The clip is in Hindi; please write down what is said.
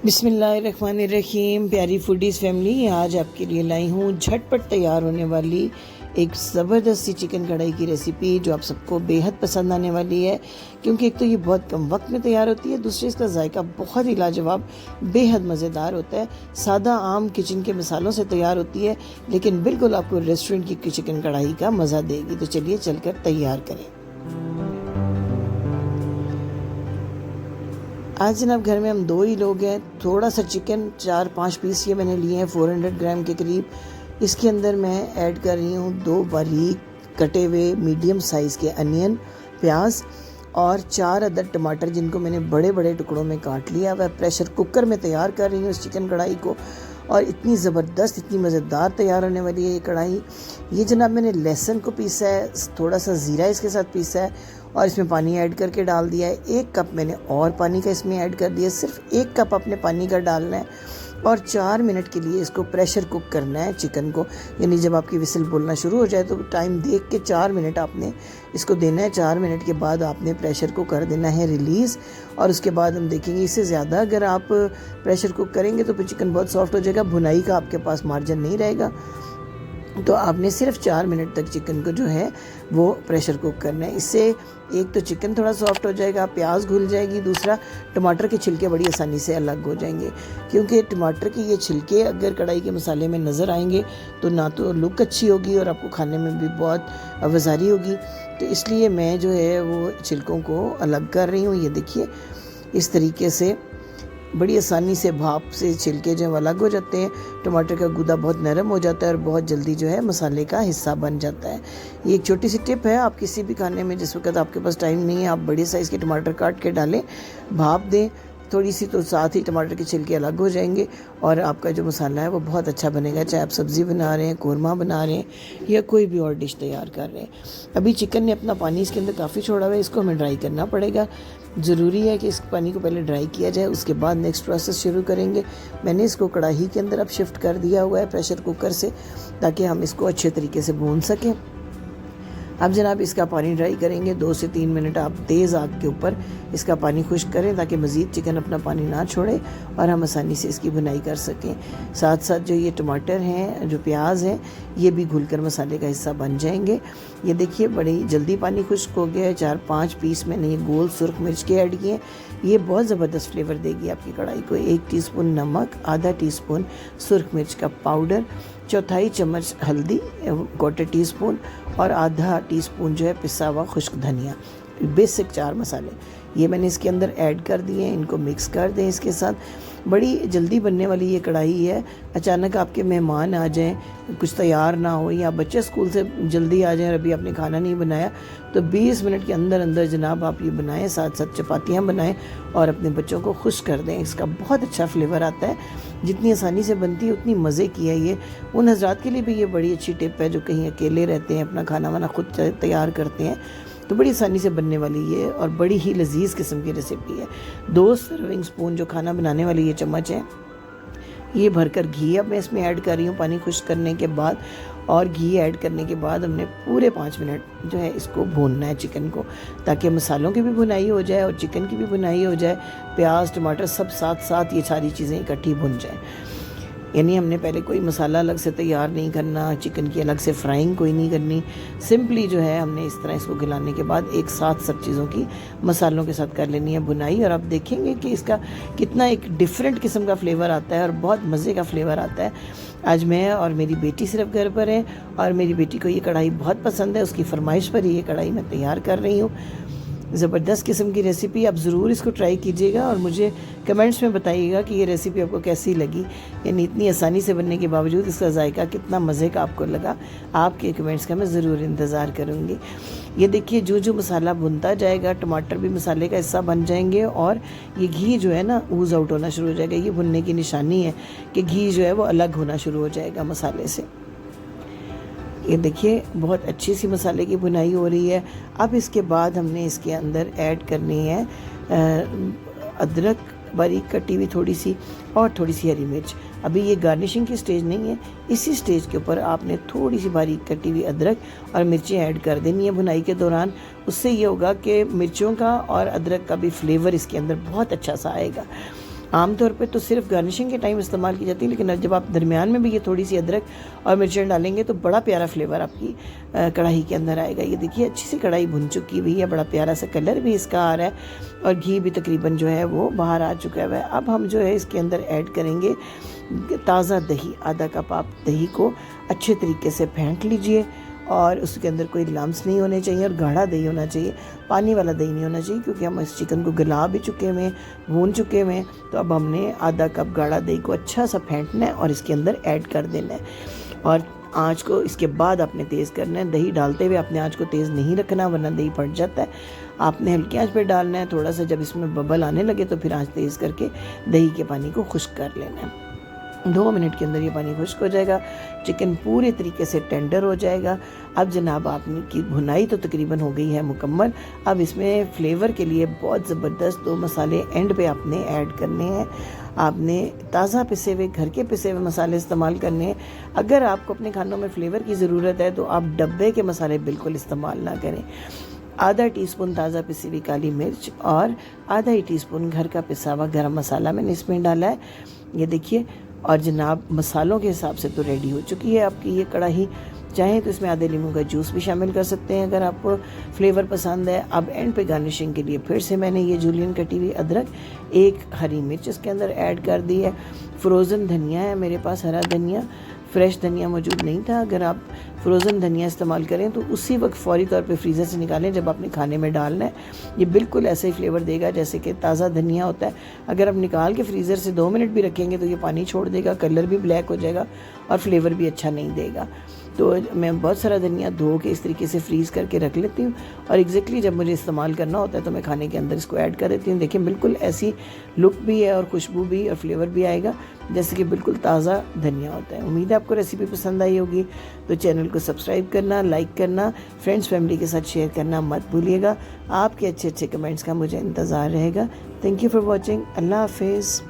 बिस्मिल्लाहिर्रहमानिर्रहीम। प्यारी फूडीज़ फैमिली, आज आपके लिए लाई हूँ झटपट तैयार होने वाली एक ज़बरदस्त सी चिकन कढ़ाई की रेसिपी जो आप सबको बेहद पसंद आने वाली है। क्योंकि एक तो ये बहुत कम वक्त में तैयार होती है, दूसरे इसका जायका बहुत ही लाजवाब बेहद मज़ेदार होता है। सादा आम किचन के मसालों से तैयार होती है, लेकिन बिल्कुल आपको रेस्टोरेंट की चिकन कढ़ाई का मज़ा देगी। तो चलिए चलकर तैयार करें। आज जनाब घर में हम 2 ही लोग हैं। थोड़ा सा चिकन 4-5 पीस ये मैंने लिए हैं 400 ग्राम के करीब। इसके अंदर मैं ऐड कर रही हूँ 2 बारीक कटे हुए मीडियम साइज़ के अनियन, प्याज और 4 अदद टमाटर जिनको मैंने बड़े बड़े टुकड़ों में काट लिया। वह प्रेशर कुकर में तैयार कर रही हूँ इस चिकन कढ़ाई को, और इतनी ज़बरदस्त इतनी मज़ेदार तैयार होने वाली है ये कढ़ाई। ये जनाब मैंने लहसुन को पीसा है, थोड़ा सा ज़ीरा इसके साथ पीसा है और इसमें पानी ऐड करके डाल दिया है। 1 कप मैंने और पानी का इसमें ऐड कर दिया। सिर्फ 1 कप अपने पानी का डालना है और 4 मिनट के लिए इसको प्रेशर कुक करना है चिकन को। यानी जब आपकी विसिल बोलना शुरू हो जाए तो टाइम देख के 4 मिनट आपने इसको देना है। 4 मिनट के बाद आपने प्रेशर को कर देना है रिलीज़, और उसके बाद हम देखेंगे। इससे ज़्यादा अगर आप प्रेशर कुक करेंगे तो फिर चिकन बहुत सॉफ्ट हो जाएगा, भुनाई का आपके पास मार्जिन नहीं रहेगा। तो आपने सिर्फ 4 मिनट तक चिकन को जो है वो प्रेशर कुक करना है। इससे एक तो चिकन थोड़ा सॉफ्ट हो जाएगा, प्याज घुल जाएगी, दूसरा टमाटर के छिलके बड़ी आसानी से अलग हो जाएंगे। क्योंकि टमाटर के ये छिलके अगर कढ़ाई के मसाले में नज़र आएंगे तो ना तो लुक अच्छी होगी और आपको खाने में भी बहुत वज़ारी होगी। तो इसलिए मैं जो है वो छिलकों को अलग कर रही हूँ। ये देखिए इस तरीके से बड़ी आसानी से भाप से छिलके जो है अलग हो जाते हैं। टमाटर का गूदा बहुत नरम हो जाता है और बहुत जल्दी जो है मसाले का हिस्सा बन जाता है। ये एक छोटी सी टिप है। आप किसी भी खाने में जिस वक्त आपके पास टाइम नहीं है, आप बड़े साइज़ के टमाटर काट के डालें, भाप दें थोड़ी सी, तो साथ ही टमाटर के छिलके अलग हो जाएंगे और आपका जो मसाला है वो बहुत अच्छा बनेगा। चाहे आप सब्ज़ी बना रहे हैं, कोरमा बना रहे हैं या कोई भी और डिश तैयार कर रहे हैं। अभी चिकन ने अपना पानी इसके अंदर काफ़ी छोड़ा हुआ है, इसको हमें ड्राई करना पड़ेगा। ज़रूरी है कि इस पानी को पहले ड्राई किया जाए, उसके बाद नेक्स्ट प्रोसेस शुरू करेंगे। मैंने इसको कढ़ाई के अंदर अब शिफ्ट कर दिया हुआ है प्रेशर कुकर से, ताकि हम इसको अच्छे तरीके से भून सकें। अब जनाब इसका पानी ड्राई करेंगे। 2 से 3 मिनट आप तेज़ आग के ऊपर इसका पानी खुश्क करें ताकि मज़ीद चिकन अपना पानी ना छोड़े और हम आसानी से इसकी भुनाई कर सकें। साथ साथ जो ये टमाटर हैं, जो प्याज हैं, ये भी घुलकर मसाले का हिस्सा बन जाएंगे। ये देखिए बड़ी जल्दी पानी खुश्क हो गया है। 4-5 पीस मैंने ये गोल सुर्ख मिर्च के ऐड किए। ये बहुत ज़बरदस्त फ्लेवर देगी आपकी कढ़ाई को। 1 टीस्पून नमक, आधा टीस्पून सुर्ख मिर्च का पाउडर, 1/4 चम्मच हल्दी, 1/4 टीस्पून और आधा टीस्पून जो है पिसा हुआ खुश्क धनिया। बेसिक 4 मसाले ये मैंने इसके अंदर ऐड कर दिए हैं। इनको मिक्स कर दें इसके साथ। बड़ी जल्दी बनने वाली ये कढ़ाई है। अचानक आपके मेहमान आ जाएं, कुछ तैयार ना हो, या बच्चे स्कूल से जल्दी आ जाएं और अभी आपने खाना नहीं बनाया, तो 20 मिनट के अंदर अंदर जनाब आप ये बनाएं। साथ साथ चपातियाँ बनाएं और अपने बच्चों को खुश कर दें। इसका बहुत अच्छा फ्लेवर आता है। जितनी आसानी से बनती है उतनी मज़े की है ये। उन हज़रात के लिए भी ये बड़ी अच्छी टिप है जो कहीं अकेले रहते हैं, अपना खाना वाना खुद तैयार करते हैं, तो बड़ी आसानी से बनने वाली ये और बड़ी ही लजीज किस्म की रेसिपी है। 2 सर्विंग स्पून जो खाना बनाने वाली ये चम्मच है, ये भरकर घी अब मैं इसमें ऐड कर रही हूँ पानी खुश्क करने के बाद। और घी ऐड करने के बाद हमने पूरे 5 मिनट जो है इसको भूनना है चिकन को, ताकि मसालों की भी भुनाई हो जाए और चिकन की भी भुनाई हो जाए। प्याज टमाटर सब साथ साथ ये सारी चीज़ें इकट्ठी भुन जाएँ। यानी हमने पहले कोई मसाला अलग से तैयार नहीं करना, चिकन की अलग से फ्राइंग कोई नहीं करनी। सिंपली जो है हमने इस तरह इसको खिलाने के बाद एक साथ सब चीज़ों की मसालों के साथ कर लेनी है भुनाई, और आप देखेंगे कि इसका कितना एक डिफरेंट किस्म का फ्लेवर आता है और बहुत मज़े का फ्लेवर आता है। आज मैं और मेरी बेटी सिर्फ घर पर हैं और मेरी बेटी को ये कढ़ाई बहुत पसंद है। उसकी फरमाइश पर ये कढ़ाई मैं तैयार कर रही हूँ। ज़बरदस्त किस्म की रेसिपी, आप ज़रूर इसको ट्राई कीजिएगा और मुझे कमेंट्स में बताइएगा कि ये रेसिपी आपको कैसी लगी। यानी इतनी आसानी से बनने के बावजूद इसका जायका कितना मज़े का आपको लगा। आपके कमेंट्स का मैं ज़रूर इंतज़ार करूँगी। ये देखिए जो जो मसाला भुनता जाएगा, टमाटर भी मसाले का हिस्सा बन जाएंगे और ये घी जो है ना ऊज़ आउट होना शुरू हो जाएगा। ये भुनने की निशानी है कि घी जो है वो अलग होना शुरू हो जाएगा मसाले से। ये देखिए बहुत अच्छी सी मसाले की भुनाई हो रही है। अब इसके बाद हमने इसके अंदर ऐड करनी है अदरक बारीक कटी हुई थोड़ी सी और थोड़ी सी हरी मिर्च। अभी ये गार्निशिंग की स्टेज नहीं है, इसी स्टेज के ऊपर आपने थोड़ी सी बारीक कटी हुई अदरक और मिर्चें ऐड कर देनी है भुनाई के दौरान। उससे ये होगा कि मिर्चों का और अदरक का भी फ्लेवर इसके अंदर बहुत अच्छा सा आएगा। आमतौर पे तो सिर्फ गार्निशिंग के टाइम इस्तेमाल की जाती है, लेकिन जब आप दरमियान में भी ये थोड़ी सी अदरक और मिर्चें डालेंगे तो बड़ा प्यारा फ्लेवर आपकी कढ़ाई के अंदर आएगा। ये देखिए अच्छी सी कढ़ाई भुन चुकी हुई है, बड़ा प्यारा सा कलर भी इसका आ रहा है और घी भी तकरीबन जो है वो बाहर आ चुका है। अब हम जो है इसके अंदर ऐड करेंगे ताज़ा दही। आधा कप आप दही को अच्छे तरीके से फेंट लीजिए और उसके अंदर कोई लम्स नहीं होने चाहिए और गाढ़ा दही होना चाहिए, पानी वाला दही नहीं होना चाहिए, क्योंकि हम इस चिकन को गला भी चुके हुए हैं, भून चुके हुए हैं। तो अब हमने आधा कप गाढ़ा दही को अच्छा सा फेंटना है और इसके अंदर ऐड कर देना है और आँच को इसके बाद आपने तेज़ करना है। दही डालते हुए अपने आँच को तेज़ नहीं रखना, वरना दही फट जाता है। आपने हल्की आँच पे डालना है। थोड़ा सा जब इसमें बबल आने लगे तो फिर आँच तेज़ करके दही के पानी को खुश्क कर लेना है। 2 मिनट के अंदर ये पानी खुश्क हो जाएगा, चिकन पूरे तरीके से टेंडर हो जाएगा। अब जनाब आपने की भुनाई तो तकरीबन हो गई है मुकम्मल। अब इसमें फ्लेवर के लिए बहुत ज़बरदस्त 2 मसाले एंड पे आपने ऐड करने हैं। आपने ताज़ा पिसे हुए घर के पिसे हुए मसाले इस्तेमाल करने हैं। अगर आपको अपने खानों में फ्लेवर की ज़रूरत है तो आप डब्बे के मसाले बिल्कुल इस्तेमाल ना करें। आधा टीस्पून ताज़ा पिसी हुई काली मिर्च और आधा ही टीस्पून घर का पिसा हुआ गरम मसाला मैंने इसमें डाला है। ये देखिए, और जनाब मसालों के हिसाब से तो रेडी हो चुकी है आपकी ये कढ़ाई। चाहे तो इसमें आधे नींबू का जूस भी शामिल कर सकते हैं अगर आपको फ्लेवर पसंद है। अब एंड पे गार्निशिंग के लिए फिर से मैंने ये जूलियन कटी हुई अदरक, 1 हरी मिर्च इसके अंदर ऐड कर दी है। फ्रोज़न धनिया है मेरे पास, हरा धनिया, फ्रेश धनिया मौजूद नहीं था। अगर आप फ्रोज़न धनिया इस्तेमाल करें तो उसी वक्त फौरी तौर पे फ्रीज़र से निकालें जब आपने खाने में डालना है। ये बिल्कुल ऐसे ही फ्लेवर देगा जैसे कि ताज़ा धनिया होता है। अगर आप निकाल के फ्रीज़र से 2 मिनट भी रखेंगे तो ये पानी छोड़ देगा, कलर भी ब्लैक हो जाएगा और फ्लेवर भी अच्छा नहीं देगा। तो मैं बहुत सारा धनिया धो के इस तरीके से फ्रीज़ करके रख लेती हूँ और एग्जैक्टली जब मुझे इस्तेमाल करना होता है तो मैं खाने के अंदर इसको ऐड कर देती हूँ। देखिए बिल्कुल ऐसी लुक भी है और खुशबू भी और फ्लेवर भी आएगा जैसे कि बिल्कुल ताज़ा धनिया होता है। उम्मीद है आपको रेसिपी पसंद आई होगी। तो चैनल को सब्सक्राइब करना, लाइक करना, फ्रेंड्स फैमिली के साथ शेयर करना मत भूलिएगा। आपके अच्छे अच्छे कमेंट्स का मुझे इंतज़ार रहेगा। Thank you for watching. अल्लाह हाफिज़।